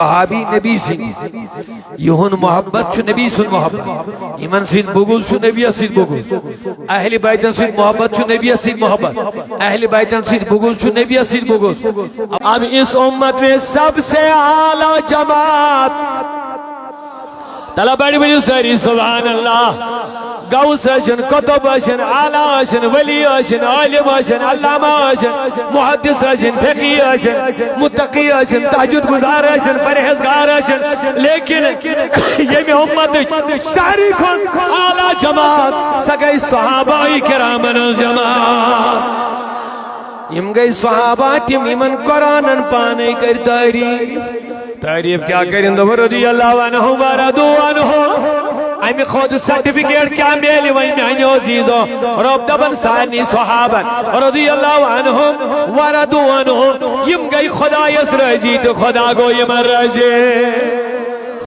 صحابی نبی سن یہن محبت چھ نبی سن محبت ایمن سن بغض چھ نبی سن بغض اہل بیتن سن محبت چھ نبی سن محبت اہل بیتن سن بغض چھ نبی سن بغض اب اس امت میں سب سے اعلی جماعت تلا بڑی بڑی ساری سبحان اللہ غوث اشن کتب اشن عالی اشن ولی اشن عالم اشن علامہ اشن محدث اشن فقی اشن متقی اشن تہجد گزار اشن پرہیزگار اشن لیکن یہ امت ساری کھن اعلی جماعت سگئی صحابہ کرامن جماعت یم گئی صحابہ تم ایمن قرآن پانے کر تعریف کیا کریں دو رضی اللہ عنہ ورضوا عنہ امی خود سرٹیفکیٹ کیا میلی وی میانی عزیزو رب دبن سانی صحابن رضی اللہ عنہم ورضوا عنہ یم گئی خدا یس رضی تو خدا گو یم رضی